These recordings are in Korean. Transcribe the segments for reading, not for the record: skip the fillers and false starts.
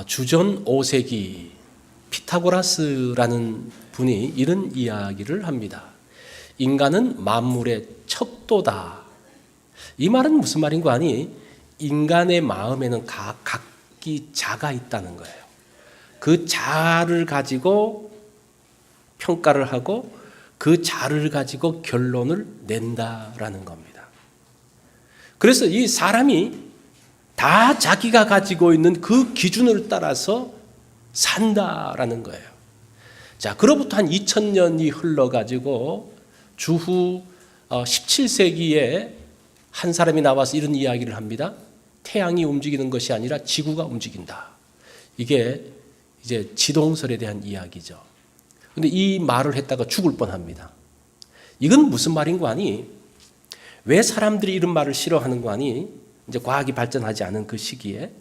주전 5세기 피타고라스라는 분이 이런 이야기를 합니다. 인간은 만물의 척도다. 이 말은 무슨 말인 거 아니? 인간의 마음에는 각기 자가 있다는 거예요. 그 자를 가지고 평가를 하고 그 자를 가지고 결론을 낸다라는 겁니다. 그래서 이 사람이 다 자기가 가지고 있는 그 기준을 따라서 산다라는 거예요. 자, 그로부터 한 2000년이 흘러가지고 주후 17세기에 한 사람이 나와서 이런 이야기를 합니다. 태양이 움직이는 것이 아니라 지구가 움직인다. 이게 이제 지동설에 대한 이야기죠. 근데 이 말을 했다가 죽을 뻔합니다. 이건 무슨 말인 거 아니? 왜 사람들이 이런 말을 싫어하는 거 아니? 이제 과학이 발전하지 않은 그 시기에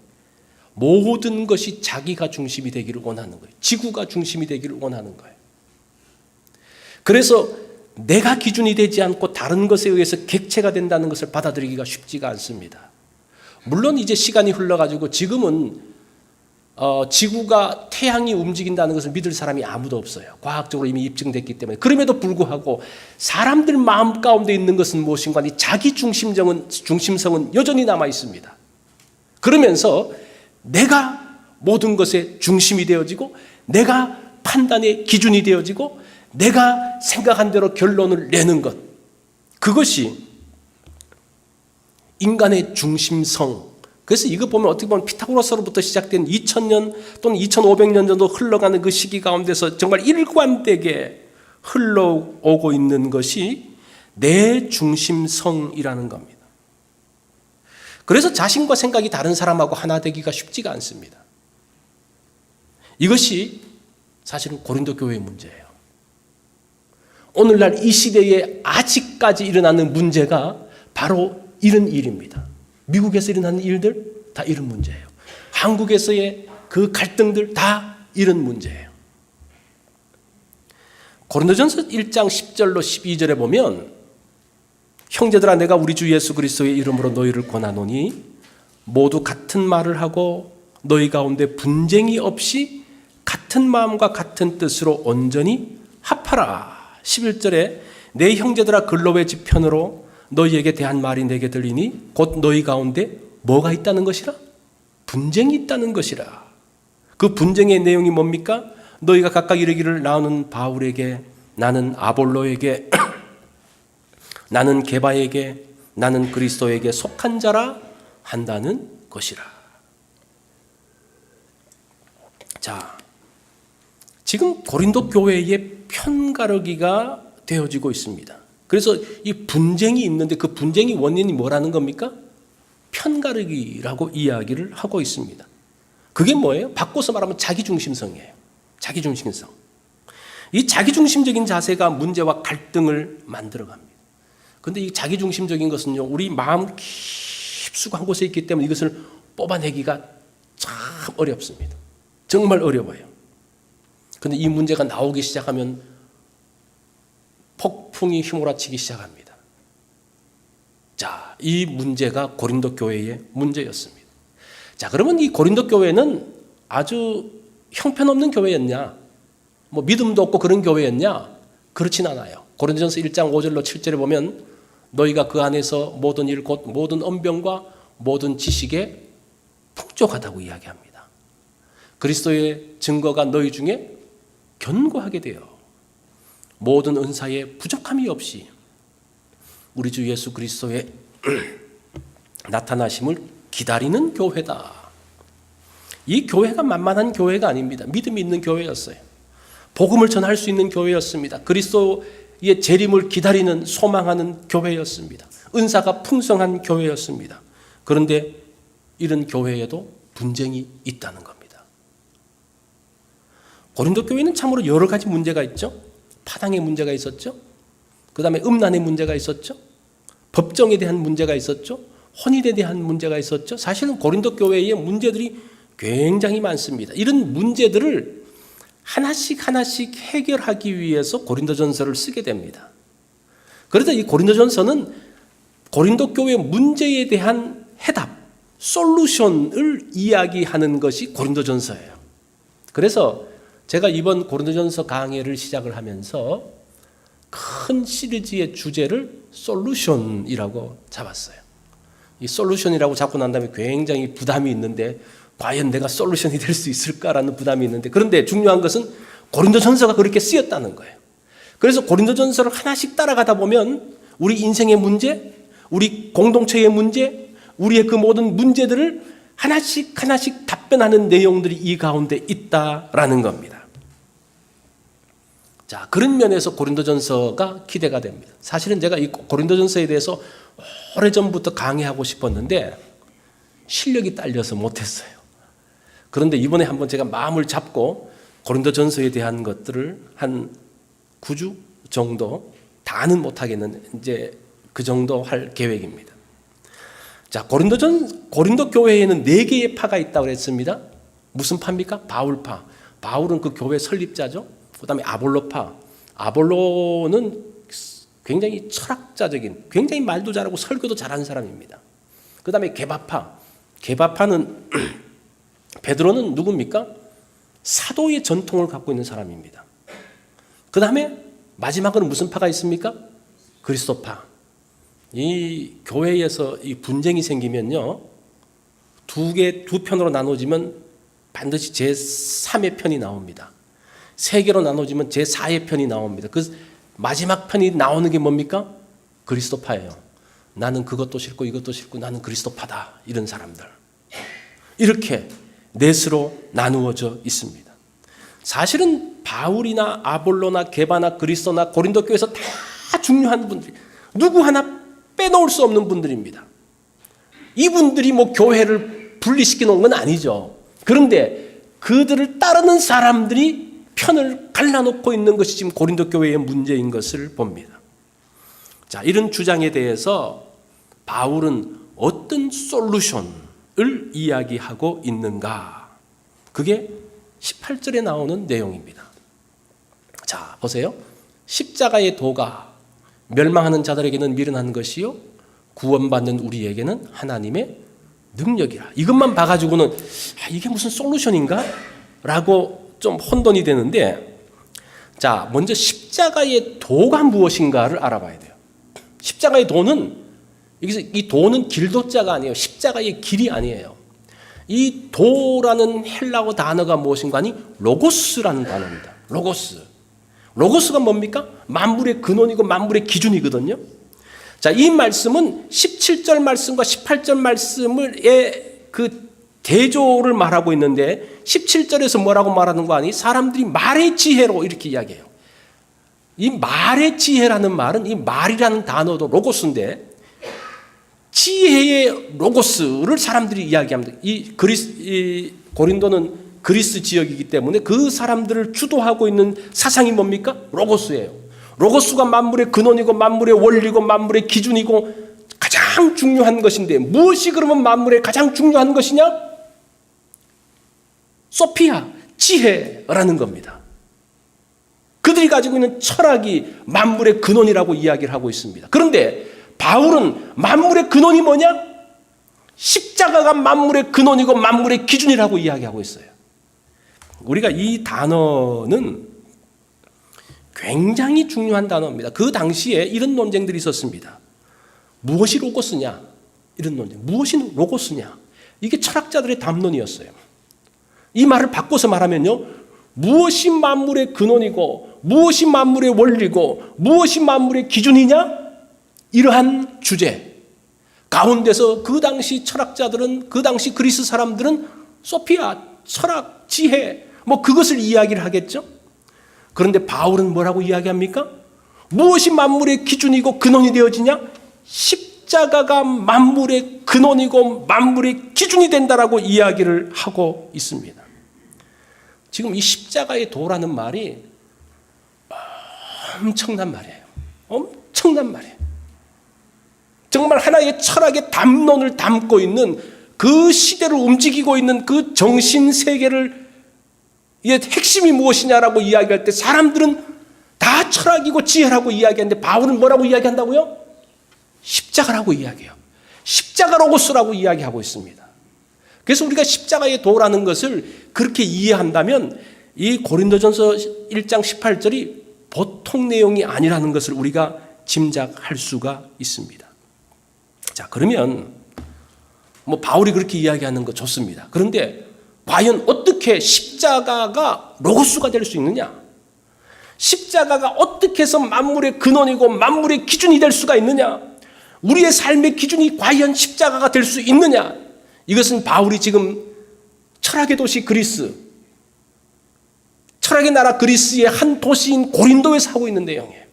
모든 것이 자기가 중심이 되기를 원하는 거예요. 지구가 중심이 되기를 원하는 거예요. 그래서 내가 기준이 되지 않고 다른 것에 의해서 객체가 된다는 것을 받아들이기가 쉽지가 않습니다. 물론 이제 시간이 흘러가지고 지금은 지구가 태양이 움직인다는 것을 믿을 사람이 아무도 없어요. 과학적으로 이미 입증됐기 때문에. 그럼에도 불구하고 사람들 마음 가운데 있는 것은 무엇인가 하니 자기 중심성은 여전히 남아 있습니다. 그러면서 내가 모든 것의 중심이 되어지고 내가 판단의 기준이 되어지고 내가 생각한 대로 결론을 내는 것, 그것이 인간의 중심성. 그래서 이거 보면 어떻게 보면 피타고라스로부터 시작된 2000년 또는 2500년 정도 흘러가는 그 시기 가운데서 정말 일관되게 흘러오고 있는 것이 내 중심성이라는 겁니다. 그래서 자신과 생각이 다른 사람하고 하나 되기가 쉽지가 않습니다. 이것이 사실은 고린도 교회의 문제예요. 오늘날 이 시대에 아직까지 일어나는 문제가 바로 이런 일입니다. 미국에서 일어나는 일들 다 이런 문제예요. 한국에서의 그 갈등들 다 이런 문제예요. 고린도전서 1장 10절로 12절에 보면 형제들아 내가 우리 주 예수 그리스도의 이름으로 너희를 권하노니 모두 같은 말을 하고 너희 가운데 분쟁이 없이 같은 마음과 같은 뜻으로 온전히 합하라. 11절에 내 형제들아 근로의 지편으로 너희에게 대한 말이 내게 들리니 곧 너희 가운데 뭐가 있다는 것이라? 분쟁이 있다는 것이라. 그 분쟁의 내용이 뭡니까? 너희가 각각 이르기를 나는 바울에게, 나는 아볼로에게, 나는 게바에게, 나는 그리스도에게 속한 자라 한다는 것이라. 자, 지금 고린도 교회의 편가르기가 되어지고 있습니다. 그래서 이 분쟁이 있는데 그 분쟁의 원인이 뭐라는 겁니까? 편가르기라고 이야기를 하고 있습니다. 그게 뭐예요? 바꿔서 말하면 자기중심성이에요. 자기중심성. 이 자기중심적인 자세가 문제와 갈등을 만들어갑니다. 그런데 이 자기중심적인 것은요, 우리 마음 깊숙한 곳에 있기 때문에 이것을 뽑아내기가 참 어렵습니다. 정말 어려워요. 그런데 이 문제가 나오기 시작하면 폭풍이 휘몰아치기 시작합니다. 자, 이 문제가 고린도 교회의 문제였습니다. 자, 그러면 이 고린도 교회는 아주 형편없는 교회였냐? 뭐 믿음도 없고 그런 교회였냐? 그렇진 않아요. 고린도전서 1장 5절로 7절에 보면 너희가 그 안에서 모든 일 곧 모든 언변과 모든 지식에 풍족하다고 이야기합니다. 그리스도의 증거가 너희 중에 견고하게 되어 모든 은사에 부족함이 없이 우리 주 예수 그리스도의 나타나심을 기다리는 교회다. 이 교회가 만만한 교회가 아닙니다. 믿음이 있는 교회였어요. 복음을 전할 수 있는 교회였습니다. 그리스도의 재림을 기다리는 소망하는 교회였습니다. 은사가 풍성한 교회였습니다. 그런데 이런 교회에도 분쟁이 있다는 겁니다. 고린도 교회는 참으로 여러 가지 문제가 있죠. 파당의 문제가 있었죠. 그 다음에 음란의 문제가 있었죠. 법정에 대한 문제가 있었죠. 혼인에 대한 문제가 있었죠. 사실은 고린도 교회의 문제들이 굉장히 많습니다. 이런 문제들을 하나씩 해결하기 위해서 고린도전서를 쓰게 됩니다. 그래서 이 고린도전서는 고린도 교회 문제에 대한 해답, 솔루션을 이야기하는 것이 고린도전서예요. 그래서 제가 이번 고린도전서 강해를 시작을 하면서 큰 시리즈의 주제를 솔루션이라고 잡았어요. 이 솔루션이라고 잡고 난 다음에 굉장히 부담이 있는데 과연 내가 솔루션이 될 수 있을까라는 부담이 있는데, 그런데 중요한 것은 고린도전서가 그렇게 쓰였다는 거예요. 그래서 고린도전서를 하나씩 따라가다 보면 우리 인생의 문제, 우리 공동체의 문제, 우리의 그 모든 문제들을 하나씩 답변하는 내용들이 이 가운데 있다라는 겁니다. 자, 그런 면에서 고린도전서가 기대가 됩니다. 사실은 제가 이 고린도전서에 대해서 오래전부터 강의하고 싶었는데 실력이 딸려서 못했어요. 그런데 이번에 한번 제가 마음을 잡고 고린도전서에 대한 것들을 한 9주 정도, 다는 못하겠는 이제 그 정도 할 계획입니다. 자, 고린도 교회에는 4개의 파가 있다고 그랬습니다. 무슨 파입니까? 바울파. 바울은 그 교회 설립자죠. 그 다음에 아볼로파. 아볼로는 굉장히 철학자적인, 굉장히 말도 잘하고 설교도 잘하는 사람입니다. 그 다음에 게바파. 게바파는 베드로는 누굽니까? 사도의 전통을 갖고 있는 사람입니다. 그 다음에 마지막으로 무슨 파가 있습니까? 그리스도파. 이 교회에서 이 분쟁이 생기면요, 두 편으로 나눠지면 반드시 제3의 편이 나옵니다. 3개로 나눠지면 제4의 편이 나옵니다. 그 마지막 편이 나오는 게 뭡니까? 그리스도파예요. 나는 그것도 싫고 이것도 싫고 나는 그리스도파다. 이런 사람들. 이렇게 넷으로 나누어져 있습니다. 사실은 바울이나 아볼로나 게바나 그리스도나 고린도 교회에서 다 중요한 분들이, 누구 하나 빼놓을 수 없는 분들입니다. 이분들이 뭐 교회를 분리시켜 놓은 건 아니죠. 그런데 그들을 따르는 사람들이 편을 갈라놓고 있는 것이 지금 고린도 교회의 문제인 것을 봅니다. 자, 이런 주장에 대해서 바울은 어떤 솔루션을 이야기하고 있는가? 그게 18절에 나오는 내용입니다. 자, 보세요. 십자가의 도가 멸망하는 자들에게는 미련한 것이요 구원받는 우리에게는 하나님의 능력이라. 이것만 봐가지고는 이게 무슨 솔루션인가? 라고 좀 혼돈이 되는데, 자, 먼저 십자가의 도가 무엇인가를 알아봐야 돼요. 십자가의 도는, 여기서 이 도는 길도자가 아니에요. 십자가의 길이 아니에요. 이 도라는 헬라어 단어가 무엇인가 하니 로고스라는 단어입니다. 로고스가 뭡니까? 만물의 근원이고 만물의 기준이거든요. 자, 이 말씀은 17절 말씀과 18절 말씀의 그 대조를 말하고 있는데 17절에서 뭐라고 말하는 거 아니? 사람들이 말의 지혜로 이렇게 이야기해요. 이 말의 지혜라는 말은 이 말이라는 단어도 로고스인데 지혜의 로고스를 사람들이 이야기합니다. 이 고린도는 그리스 지역이기 때문에 그 사람들을 주도하고 있는 사상이 뭡니까? 로고스예요. 로고스가 만물의 근원이고 만물의 원리고 만물의 기준이고 가장 중요한 것인데 무엇이 그러면 만물의 가장 중요한 것이냐? 소피아, 지혜라는 겁니다. 그들이 가지고 있는 철학이 만물의 근원이라고 이야기를 하고 있습니다. 그런데 바울은 만물의 근원이 뭐냐? 십자가가 만물의 근원이고 만물의 기준이라고 이야기하고 있어요. 우리가 이 단어는 굉장히 중요한 단어입니다. 그 당시에 이런 논쟁들이 있었습니다. 무엇이 로고스냐? 이런 논쟁. 무엇이 로고스냐? 이게 철학자들의 담론이었어요. 이 말을 바꿔서 말하면요, 무엇이 만물의 근원이고 무엇이 만물의 원리고 무엇이 만물의 기준이냐? 이러한 주제 가운데서 그 당시 철학자들은, 그 당시 그리스 사람들은 소피아, 철학, 지혜 뭐 그것을 이야기를 하겠죠. 그런데 바울은 뭐라고 이야기합니까? 무엇이 만물의 기준이고 근원이 되어지냐? 십자가가 만물의 근원이고 만물의 기준이 된다라고 이야기를 하고 있습니다. 지금 이 십자가의 도라는 말이 엄청난 말이에요. 엄청난 말이에요. 정말 하나의 철학의 담론을 담고 있는, 그 시대를 움직이고 있는 그 정신세계를 핵심이 무엇이냐라고 이야기할 때 사람들은 다 철학이고 지혜라고 이야기하는데 바울은 뭐라고 이야기한다고요? 십자가라고 이야기해요. 십자가 로고스라고 이야기하고 있습니다. 그래서 우리가 십자가의 도라는 것을 그렇게 이해한다면 이 고린도전서 1장 18절이 보통 내용이 아니라는 것을 우리가 짐작할 수가 있습니다. 자, 그러면 바울이 그렇게 이야기하는 거 좋습니다. 그런데 과연 어떻게 십자가가 로고스가 될 수 있느냐? 십자가가 어떻게 해서 만물의 근원이고 만물의 기준이 될 수가 있느냐? 우리의 삶의 기준이 과연 십자가가 될 수 있느냐? 이것은 바울이 지금 철학의 도시 그리스, 철학의 나라 그리스의 한 도시인 고린도에서 하고 있는 내용이에요.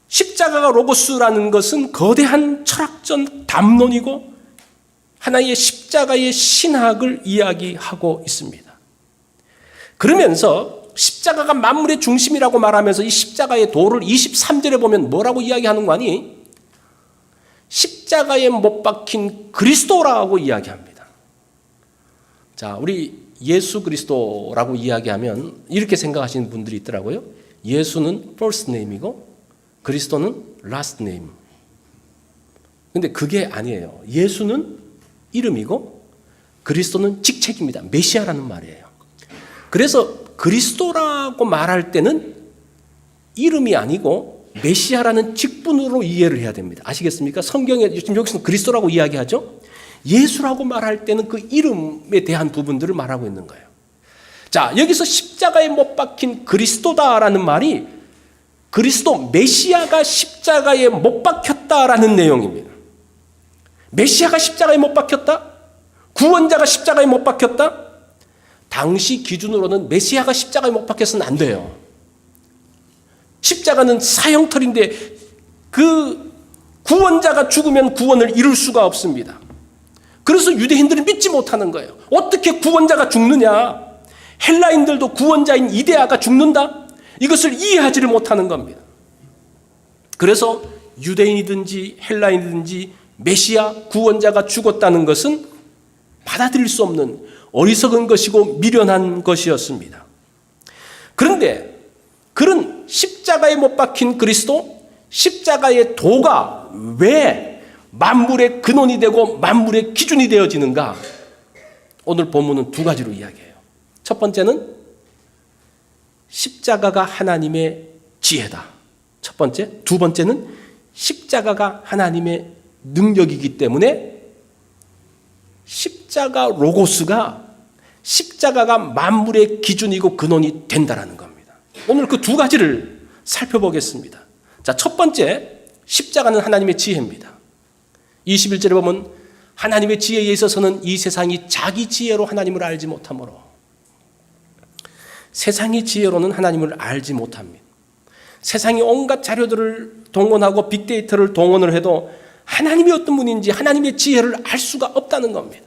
십자가가 로고스라는 것은 거대한 철학적 담론이고 하나의 십자가의 신학을 이야기하고 있습니다. 그러면서 십자가가 만물의 중심이라고 말하면서 이 십자가의 도를 23절에 보면 뭐라고 이야기하는 거 아니? 십자가에 못 박힌 그리스도라고 이야기합니다. 자, 우리 예수 그리스도라고 이야기하면 이렇게 생각하시는 분들이 있더라고요. 예수는 first name이고 그리스도는 last name. 근데 그게 아니에요. 예수는 이름이고 그리스도는 직책입니다. 메시아라는 말이에요. 그래서 그리스도라고 말할 때는 이름이 아니고 메시아라는 직분으로 이해를 해야 됩니다. 아시겠습니까? 성경에 지금 여기서는 그리스도라고 이야기하죠. 예수라고 말할 때는 그 이름에 대한 부분들을 말하고 있는 거예요. 자, 여기서 십자가에 못 박힌 그리스도다라는 말이 그리스도 메시아가 십자가에 못 박혔다라는 내용입니다. 메시아가 십자가에 못 박혔다? 구원자가 십자가에 못 박혔다? 당시 기준으로는 메시아가 십자가에 못 박혔으면 안 돼요. 십자가는 사형털인데 그 구원자가 죽으면 구원을 이룰 수가 없습니다. 그래서 유대인들은 믿지 못하는 거예요. 어떻게 구원자가 죽느냐? 헬라인들도 구원자인 이데아가 죽는다? 이것을 이해하지를 못하는 겁니다. 그래서 유대인이든지 헬라인이든지 메시아 구원자가 죽었다는 것은 받아들일 수 없는 어리석은 것이고 미련한 것이었습니다. 그런데 그런 십자가에 못 박힌 그리스도, 십자가의 도가 왜 만물의 근원이 되고 만물의 기준이 되어지는가? 오늘 본문은 두 가지로 이야기해요. 첫 번째는 십자가가 하나님의 지혜다. 첫 번째. 두 번째는 십자가가 하나님의 능력이기 때문에 십자가 로고스가 십자가가 만물의 기준이고 근원이 된다라는 겁니다. 오늘 그 두 가지를 살펴보겠습니다. 자, 첫 번째, 십자가는 하나님의 지혜입니다. 21절에 보면 하나님의 지혜에 있어서는 이 세상이 자기 지혜로 하나님을 알지 못하므로, 세상의 지혜로는 하나님을 알지 못합니다. 세상이 온갖 자료들을 동원하고 빅데이터를 동원을 해도 하나님이 어떤 분인지 하나님의 지혜를 알 수가 없다는 겁니다.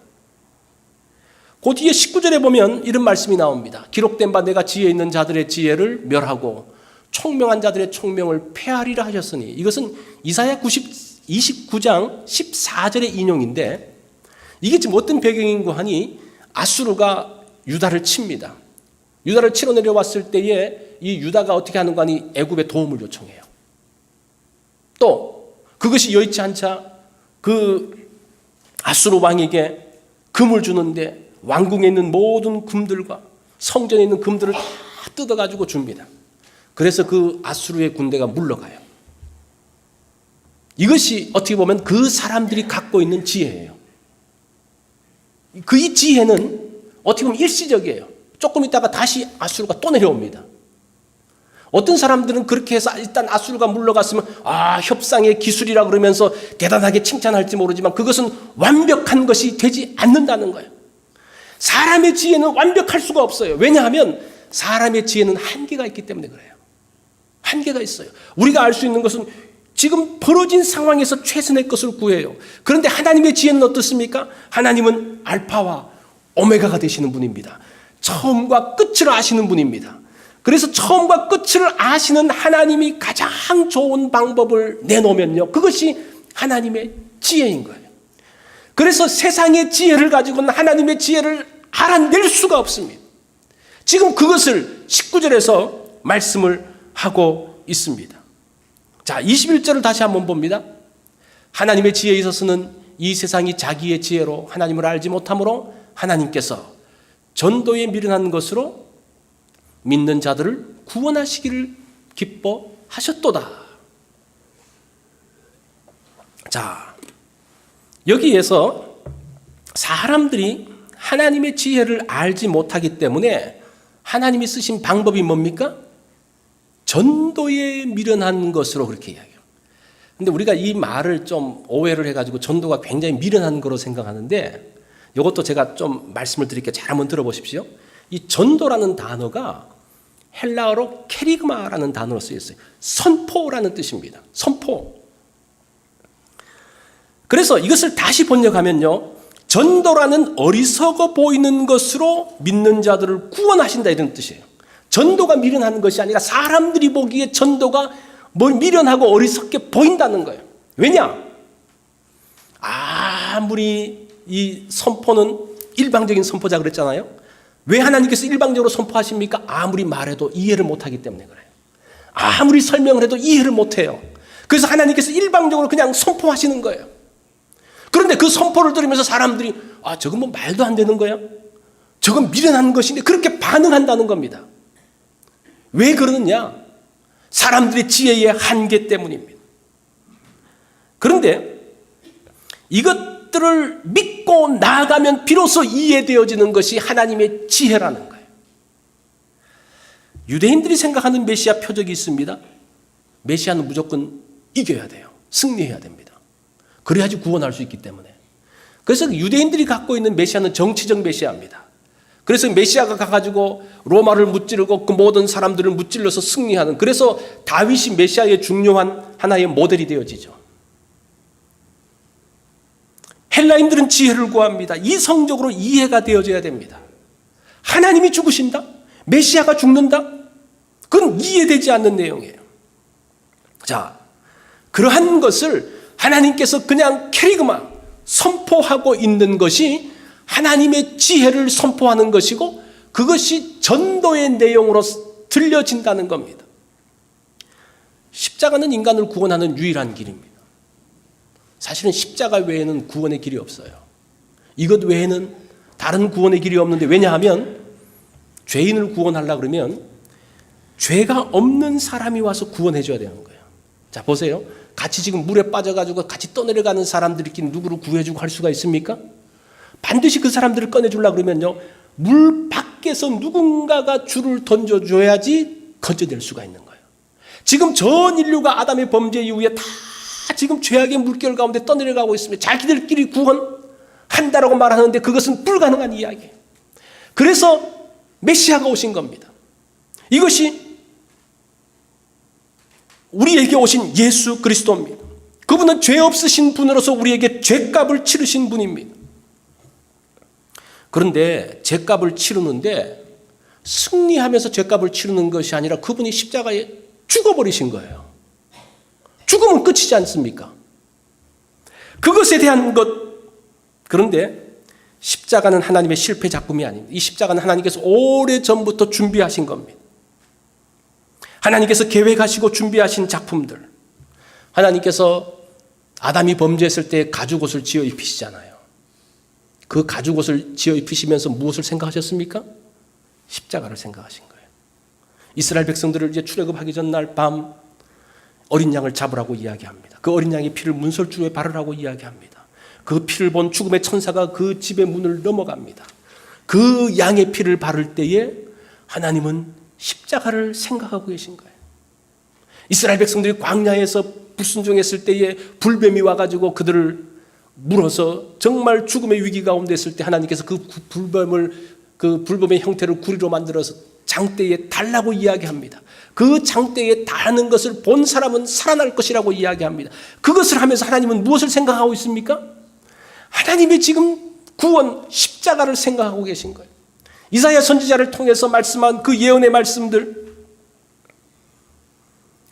그 뒤에 19절에 보면 이런 말씀이 나옵니다. 기록된 바 내가 지혜 있는 자들의 지혜를 멸하고 총명한 자들의 총명을 폐하리라 하셨으니, 이것은 이사야 29장 14절의 인용인데, 이게 지금 어떤 배경인고 하니 아수르가 유다를 칩니다. 유다를 치러 내려왔을 때에 이 유다가 어떻게 하는 거 아니? 애굽에 도움을 요청해요. 또 그것이 여의치 않자 그 아수르 왕에게 금을 주는데 왕궁에 있는 모든 금들과 성전에 있는 금들을 다 뜯어가지고 줍니다. 그래서 그 아수르의 군대가 물러가요. 이것이 어떻게 보면 그 사람들이 갖고 있는 지혜예요. 그 이 지혜는 어떻게 보면 일시적이에요. 조금 있다가 다시 아수르가 또 내려옵니다. 어떤 사람들은 그렇게 해서 일단 아수르가 물러갔으면 협상의 기술이라 그러면서 대단하게 칭찬할지 모르지만 그것은 완벽한 것이 되지 않는다는 거예요. 사람의 지혜는 완벽할 수가 없어요. 왜냐하면 사람의 지혜는 한계가 있기 때문에 그래요. 한계가 있어요. 우리가 알 수 있는 것은 지금 벌어진 상황에서 최선의 것을 구해요. 그런데 하나님의 지혜는 어떻습니까? 하나님은 알파와 오메가가 되시는 분입니다. 처음과 끝을 아시는 분입니다. 그래서 처음과 끝을 아시는 하나님이 가장 좋은 방법을 내놓으면요, 그것이 하나님의 지혜인 거예요. 그래서 세상의 지혜를 가지고는 하나님의 지혜를 알아낼 수가 없습니다. 지금 그것을 19절에서 말씀을 하고 있습니다. 자, 21절을 다시 한번 봅니다. 하나님의 지혜에 있어서는 이 세상이 자기의 지혜로 하나님을 알지 못하므로 하나님께서 전도에 미련한 것으로 믿는 자들을 구원하시기를 기뻐하셨도다. 자, 여기에서 사람들이 하나님의 지혜를 알지 못하기 때문에 하나님이 쓰신 방법이 뭡니까? 전도에 미련한 것으로 그렇게 이야기해요. 근데 우리가 이 말을 좀 오해를 해가지고 전도가 굉장히 미련한 거로 생각하는데, 이것도 제가 좀 말씀을 드릴게요. 잘 한번 들어보십시오. 이 전도라는 단어가 헬라어로 캐리그마라는 단어로 쓰였어요. 선포라는 뜻입니다. 선포. 그래서 이것을 다시 번역하면요, 전도라는 어리석어 보이는 것으로 믿는 자들을 구원하신다, 이런 뜻이에요. 전도가 미련한 것이 아니라 사람들이 보기에 전도가 미련하고 어리석게 보인다는 거예요. 왜냐? 아무리 이 선포는 일방적인 선포자 그랬잖아요. 왜 하나님께서 일방적으로 선포하십니까? 아무리 말해도 이해를 못하기 때문에 그래요. 아무리 설명을 해도 이해를 못해요. 그래서 하나님께서 일방적으로 그냥 선포하시는 거예요. 그런데 그 선포를 들으면서 사람들이 저건 뭐 말도 안 되는 거야? 저건 미련한 것인데, 그렇게 반응한다는 겁니다. 왜 그러느냐? 사람들의 지혜의 한계 때문입니다. 그런데 이것들을 믿고 나아가면 비로소 이해되어지는 것이 하나님의 지혜라는 거예요. 유대인들이 생각하는 메시아 표적이 있습니다. 메시아는 무조건 이겨야 돼요. 승리해야 됩니다. 그래야지 구원할 수 있기 때문에. 그래서 유대인들이 갖고 있는 메시아는 정치적 메시아입니다. 그래서 메시아가 가가지고 로마를 무찌르고 그 모든 사람들을 무찔러서 승리하는, 그래서 다윗이 메시아의 중요한 하나의 모델이 되어지죠. 헬라인들은 지혜를 구합니다. 이성적으로 이해가 되어져야 됩니다. 하나님이 죽으신다? 메시아가 죽는다? 그건 이해되지 않는 내용이에요. 자, 그러한 것을 하나님께서 그냥 캐리그마, 선포하고 있는 것이 하나님의 지혜를 선포하는 것이고, 그것이 전도의 내용으로 들려진다는 겁니다. 십자가는 인간을 구원하는 유일한 길입니다. 사실은 십자가 외에는 구원의 길이 없어요. 이것 외에는 다른 구원의 길이 없는데, 왜냐하면 죄인을 구원하려고 그러면 죄가 없는 사람이 와서 구원해 줘야 되는 거예요. 자, 보세요. 같이 지금 물에 빠져가지고 같이 떠내려가는 사람들끼리 누구를 구해주고 할 수가 있습니까? 반드시 그 사람들을 꺼내주려고 그러면요, 물 밖에서 누군가가 줄을 던져줘야지 건져낼 수가 있는 거예요. 지금 전 인류가 아담의 범죄 이후에 다 지금 죄악의 물결 가운데 떠내려가고 있습니다. 자기들끼리 구원한다라고 말하는데 그것은 불가능한 이야기예요. 그래서 메시아가 오신 겁니다. 이것이 우리에게 오신 예수 그리스도입니다. 그분은 죄 없으신 분으로서 우리에게 죄값을 치르신 분입니다. 그런데 죄값을 치르는데 승리하면서 죄값을 치르는 것이 아니라 그분이 십자가에 죽어버리신 거예요. 죽으면 끝이지 않습니까? 그것에 대한 것. 그런데 십자가는 하나님의 실패 작품이 아닙니다. 이 십자가는 하나님께서 오래전부터 준비하신 겁니다. 하나님께서 계획하시고 준비하신 작품들. 하나님께서 아담이 범죄했을 때 가죽옷을 지어 입히시잖아요. 그 가죽옷을 지어 입히시면서 무엇을 생각하셨습니까? 십자가를 생각하신 거예요. 이스라엘 백성들을 이제 출애굽하기 전날 밤 어린 양을 잡으라고 이야기합니다. 그 어린 양의 피를 문설주에 바르라고 이야기합니다. 그 피를 본 죽음의 천사가 그 집의 문을 넘어갑니다. 그 양의 피를 바를 때에 하나님은 십자가를 생각하고 계신 거예요. 이스라엘 백성들이 광야에서 불순종했을 때에 불뱀이 와가지고 그들을 물어서 정말 죽음의 위기 가운데 있을 때 하나님께서 그 불뱀의 형태를 구리로 만들어서 장대에 달라고 이야기합니다. 그 장대에 달하는 것을 본 사람은 살아날 것이라고 이야기합니다. 그것을 하면서 하나님은 무엇을 생각하고 있습니까? 하나님의 지금 구원 십자가를 생각하고 계신 거예요. 이사야 선지자를 통해서 말씀한 그 예언의 말씀들,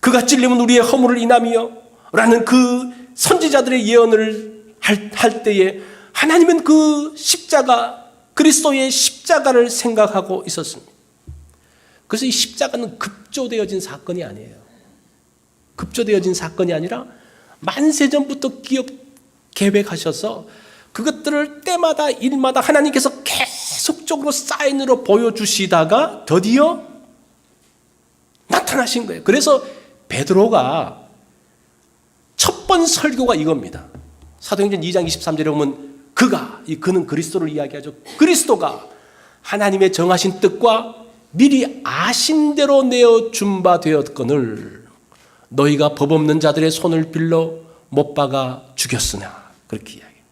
그가 찔림은 우리의 허물을 인함이요 라는 그 선지자들의 예언을 할 때에 하나님은 그 십자가, 그리스도의 십자가를 생각하고 있었습니다. 그래서 이 십자가는 급조되어진 사건이 아니에요. 급조되어진 사건이 아니라 만세전부터 계획하셔서 그것들을 때마다 일마다 하나님께서 계속적으로 사인으로 보여주시다가 드디어 나타나신 거예요. 그래서 베드로가 첫 번 설교가 이겁니다. 사도행전 2장 23절에 보면 그는 그리스도를 이야기하죠. 그리스도가 하나님의 정하신 뜻과 미리 아신 대로 내어준 바 되었거늘 너희가 법 없는 자들의 손을 빌려 못 박아 죽였으나, 그렇게 이야기해요.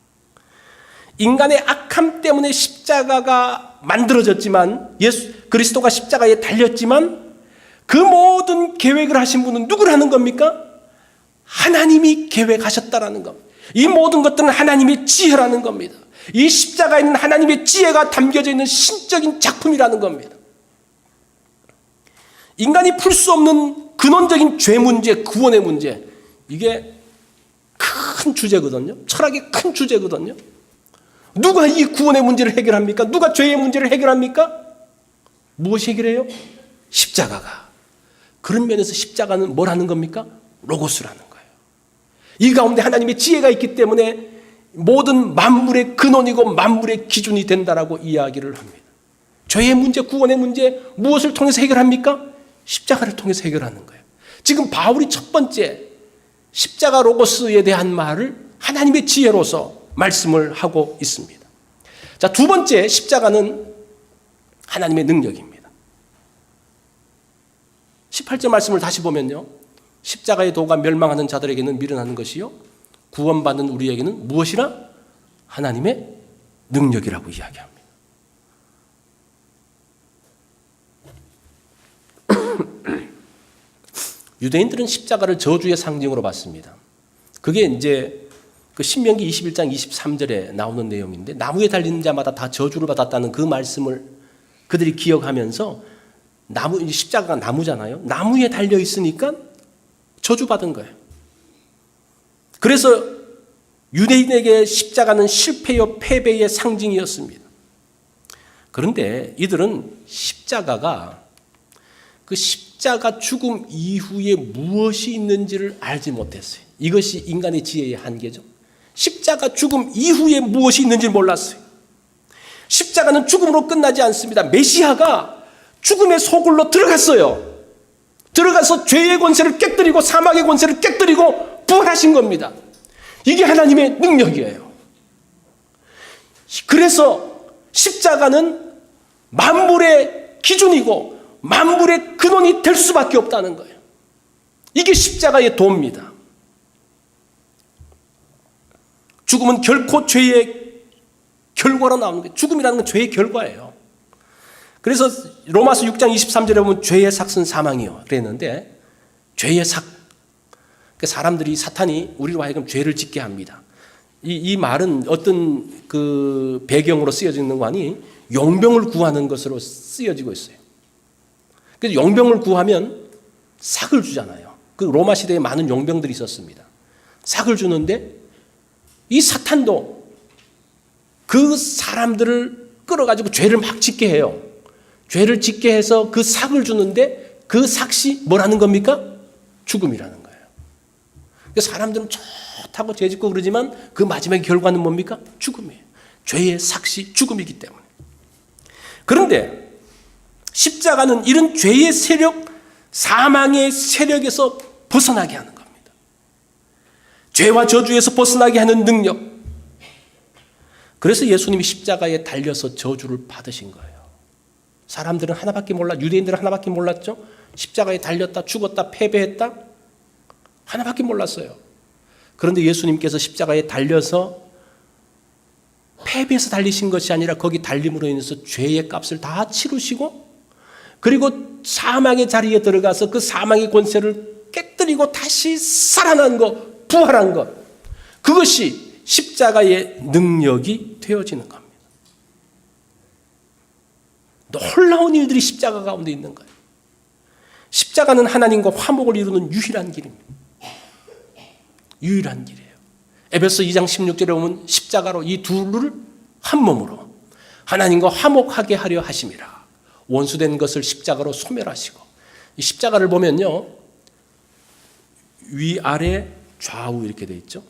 인간의 악함 때문에 십자가가 만들어졌지만, 그리스도가 십자가에 달렸지만 그 모든 계획을 하신 분은 누구라는 겁니까? 하나님이 계획하셨다라는 겁니다. 이 모든 것들은 하나님의 지혜라는 겁니다. 이 십자가에는 하나님의 지혜가 담겨져 있는 신적인 작품이라는 겁니다. 인간이 풀 수 없는 근원적인 죄 문제, 구원의 문제, 이게 큰 주제거든요. 철학의 큰 주제거든요. 누가 이 구원의 문제를 해결합니까? 누가 죄의 문제를 해결합니까? 무엇이 해결해요? 십자가가. 그런 면에서 십자가는 뭘 하는 겁니까? 로고스라는 거예요. 이 가운데 하나님의 지혜가 있기 때문에 모든 만물의 근원이고 만물의 기준이 된다라고 이야기를 합니다. 죄의 문제, 구원의 문제 무엇을 통해서 해결합니까? 십자가를 통해서 해결하는 거예요. 지금 바울이 첫 번째 십자가 로고스에 대한 말을 하나님의 지혜로서 말씀을 하고 있습니다. 자, 두 번째 십자가는 하나님의 능력입니다. 18절 말씀을 다시 보면요, 십자가의 도가 멸망하는 자들에게는 미련한 것이요 구원받는 우리에게는 무엇이라? 하나님의 능력이라고 이야기합니다. 유대인들은 십자가를 저주의 상징으로 봤습니다. 그게 이제 그 신명기 21장 23절에 나오는 내용인데, 나무에 달리는 자마다 다 저주를 받았다는 그 말씀을 그들이 기억하면서, 십자가가 나무잖아요. 나무에 달려 있으니까 저주받은 거예요. 그래서 유대인에게 십자가는 실패요 패배의 상징이었습니다. 그런데 이들은 십자가가 그 십자가 죽음 이후에 무엇이 있는지를 알지 못했어요. 이것이 인간의 지혜의 한계죠. 십자가 죽음 이후에 무엇이 있는지 몰랐어요. 십자가는 죽음으로 끝나지 않습니다. 메시아가 죽음의 소굴로 들어갔어요. 들어가서 죄의 권세를 깨뜨리고 사망의 권세를 깨뜨리고 부활하신 겁니다. 이게 하나님의 능력이에요. 그래서 십자가는 만물의 기준이고 만물의 근원이 될 수밖에 없다는 거예요. 이게 십자가의 도입니다. 죽음은 결코 죄의 결과로 나오는 거예요. 죽음이라는 건 죄의 결과예요. 그래서 로마서 6장 23절에 보면 죄의 삭은 사망이요 그랬는데, 죄의 삭, 사람들이, 사탄이 우리로 하여금 죄를 짓게 합니다. 이 말은 어떤 그 배경으로 쓰여지는 거 아니, 용병을 구하는 것으로 쓰여지고 있어요. 그래서 용병을 구하면 삭을 주잖아요. 그 로마 시대에 많은 용병들이 있었습니다. 삭을 주는데 이 사탄도 그 사람들을 끌어가지고 죄를 막 짓게 해요. 죄를 짓게 해서 그 삭을 주는데 그 삭이 뭐라는 겁니까? 죽음이라는 거예요. 사람들은 좋다고 죄 짓고 그러지만 그 마지막의 결과는 뭡니까? 죽음이에요. 죄의 삭이 죽음이기 때문에. 그런데 십자가는 이런 죄의 세력, 사망의 세력에서 벗어나게 하는 겁니다. 죄와 저주에서 벗어나게 하는 능력. 그래서 예수님이 십자가에 달려서 저주를 받으신 거예요. 사람들은 하나밖에 몰라, 유대인들은 하나밖에 몰랐죠. 십자가에 달렸다, 죽었다, 패배했다, 하나밖에 몰랐어요. 그런데 예수님께서 십자가에 달려서 패배해서 달리신 것이 아니라 거기 달림으로 인해서 죄의 값을 다 치르시고, 그리고 사망의 자리에 들어가서 그 사망의 권세를 깨뜨리고 다시 살아난 것, 부활한 것, 그것이 십자가의 능력이 되어지는 겁니다. 놀라운 일들이 십자가 가운데 있는 거예요. 십자가는 하나님과 화목을 이루는 유일한 길입니다. 유일한 길이에요. 에베소 2장 16절에 보면 십자가로 이 둘을 한 몸으로 하나님과 화목하게 하려 하심이라. 원수된 것을 십자가로 소멸하시고, 이 십자가를 보면요, 위아래 좌우 이렇게 돼 있죠.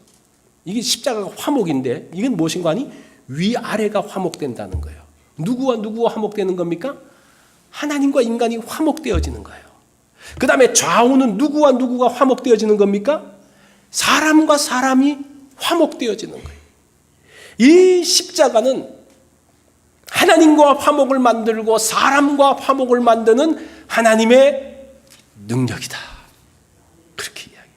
이게 십자가가 화목인데 이건 무엇인가 하니 위아래가 화목된다는 거예요. 누구와 누구와 화목되는 겁니까? 하나님과 인간이 화목되어지는 거예요. 그 다음에 좌우는 누구와 누구가 화목되어지는 겁니까? 사람과 사람이 화목되어지는 거예요. 이 십자가는 하나님과 화목을 만들고 사람과 화목을 만드는 하나님의 능력이다. 그렇게 이야기해요.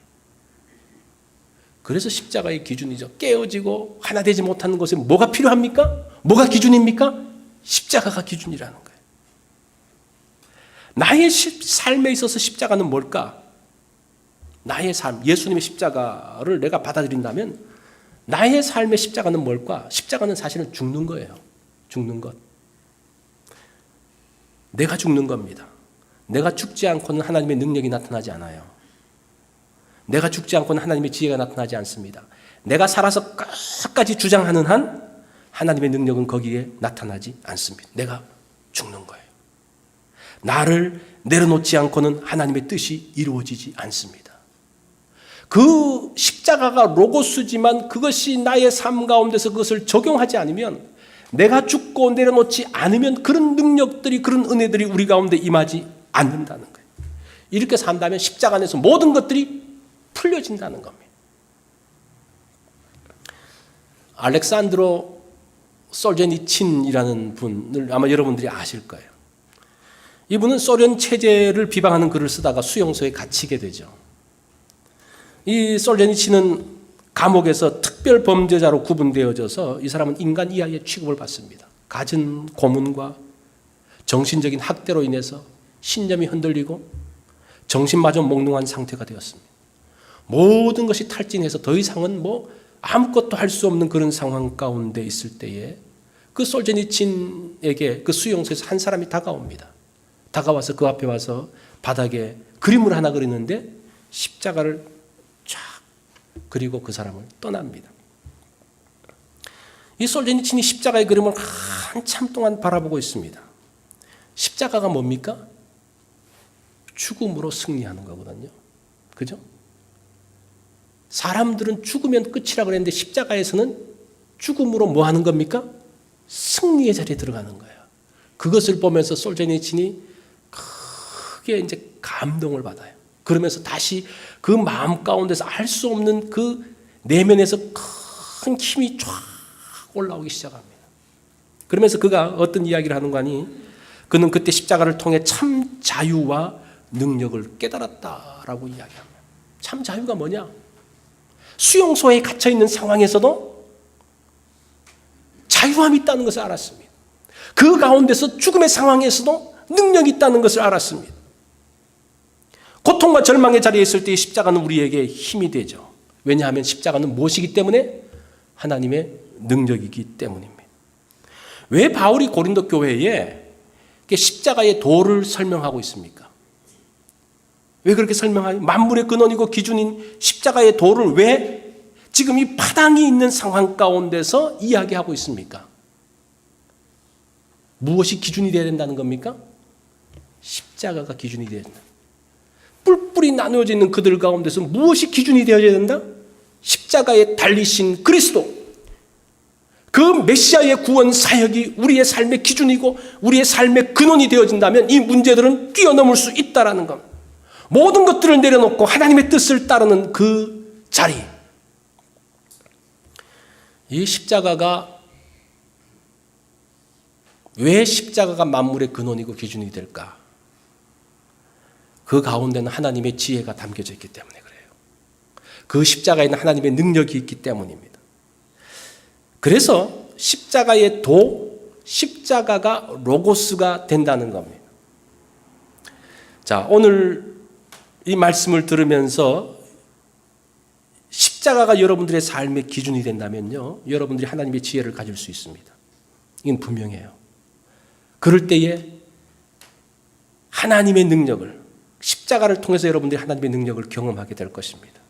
그래서 십자가의 기준이죠. 깨어지고 하나 되지 못하는 것에 뭐가 필요합니까? 뭐가 기준입니까? 십자가가 기준이라는 거예요. 나의 삶에 있어서 십자가는 뭘까? 나의 삶, 예수님의 십자가를 내가 받아들인다면 나의 삶의 십자가는 뭘까? 십자가는 사실은 죽는 거예요. 죽는 것. 내가 죽는 겁니다. 내가 죽지 않고는 하나님의 능력이 나타나지 않아요. 내가 죽지 않고는 하나님의 지혜가 나타나지 않습니다. 내가 살아서 끝까지 주장하는 한 하나님의 능력은 거기에 나타나지 않습니다. 내가 죽는 거예요. 나를 내려놓지 않고는 하나님의 뜻이 이루어지지 않습니다. 그 십자가가 로고스지만 그것이 나의 삶 가운데서 그것을 적용하지 않으면, 내가 죽고 내려놓지 않으면 그런 능력들이, 그런 은혜들이 우리 가운데 임하지 않는다는 거예요. 이렇게 산다면 십자가 안에서 모든 것들이 풀려진다는 겁니다. 알렉산드로 솔제니친이라는 분을 아마 여러분들이 아실 거예요. 이분은 소련 체제를 비방하는 글을 쓰다가 수용소에 갇히게 되죠. 이 솔제니친은 감옥에서 특별 범죄자로 구분되어져서 이 사람은 인간 이하의 취급을 받습니다. 갖은 고문과 정신적인 학대로 인해서 신념이 흔들리고 정신마저 몽롱한 상태가 되었습니다. 모든 것이 탈진해서 더 이상은 아무것도 할 수 없는 그런 상황 가운데 있을 때에 그 솔제니친에게 그 수용소에서 한 사람이 다가옵니다. 다가와서 그 앞에 와서 바닥에 그림을 하나 그리는데 십자가를 쫙 그리고 그 사람을 떠납니다. 이 솔제니친이 십자가의 그림을 한참 동안 바라보고 있습니다. 십자가가 뭡니까? 죽음으로 승리하는 거거든요. 그죠? 사람들은 죽으면 끝이라 그랬는데 십자가에서는 죽음으로 뭐 하는 겁니까? 승리의 자리에 들어가는 거예요. 그것을 보면서 솔제니친이 크게 이제 감동을 받아요. 그러면서 다시 그 마음 가운데서 알 수 없는 그 내면에서 큰 힘이 쫙 올라오기 시작합니다. 그러면서 그가 어떤 이야기를 하는 거니, 그는 그때 십자가를 통해 참 자유와 능력을 깨달았다라고 이야기합니다. 참 자유가 뭐냐? 수용소에 갇혀있는 상황에서도 자유함이 있다는 것을 알았습니다. 그 가운데서 죽음의 상황에서도 능력이 있다는 것을 알았습니다. 고통과 절망의 자리에 있을 때 십자가는 우리에게 힘이 되죠. 왜냐하면 십자가는 무엇이기 때문에? 하나님의 능력이기 때문입니다. 왜 바울이 고린도 교회에 십자가의 도를 설명하고 있습니까? 왜 그렇게 설명하요? 만물의 근원이고 기준인 십자가의 도를 왜 지금 이 파당이 있는 상황 가운데서 이야기하고 있습니까? 무엇이 기준이 되어야 된다는 겁니까? 십자가가 기준이 되어야 된다. 뿔뿔이 나누어져 있는 그들 가운데서 무엇이 기준이 되어야 된다? 십자가에 달리신 그리스도, 그 메시아의 구원 사역이 우리의 삶의 기준이고 우리의 삶의 근원이 되어진다면 이 문제들은 뛰어넘을 수 있다는 겁니다. 모든 것들을 내려놓고 하나님의 뜻을 따르는 그 자리, 이 십자가가, 왜 십자가가 만물의 근원이고 기준이 될까? 그 가운데는 하나님의 지혜가 담겨져 있기 때문에 그래요. 그 십자가에는 하나님의 능력이 있기 때문입니다. 그래서 십자가의 도, 십자가가 로고스가 된다는 겁니다. 자, 오늘 이 말씀을 들으면서 십자가가 여러분들의 삶의 기준이 된다면요, 여러분들이 하나님의 지혜를 가질 수 있습니다. 이건 분명해요. 그럴 때에 하나님의 능력을, 십자가를 통해서 여러분들이 하나님의 능력을 경험하게 될 것입니다.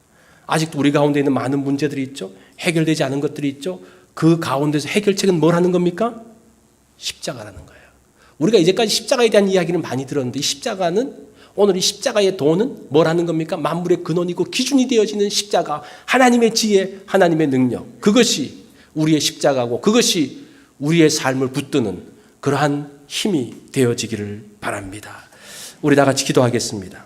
아직도 우리 가운데 있는 많은 문제들이 있죠. 해결되지 않은 것들이 있죠. 그 가운데서 해결책은 뭘 하는 겁니까? 십자가라는 거예요. 우리가 이제까지 십자가에 대한 이야기를 많이 들었는데 이 십자가는 오늘 이 십자가의 도는 뭐라는 겁니까? 만물의 근원이고 기준이 되어지는 십자가, 하나님의 지혜, 하나님의 능력, 그것이 우리의 십자가고 그것이 우리의 삶을 붙드는 그러한 힘이 되어지기를 바랍니다. 우리 다 같이 기도하겠습니다.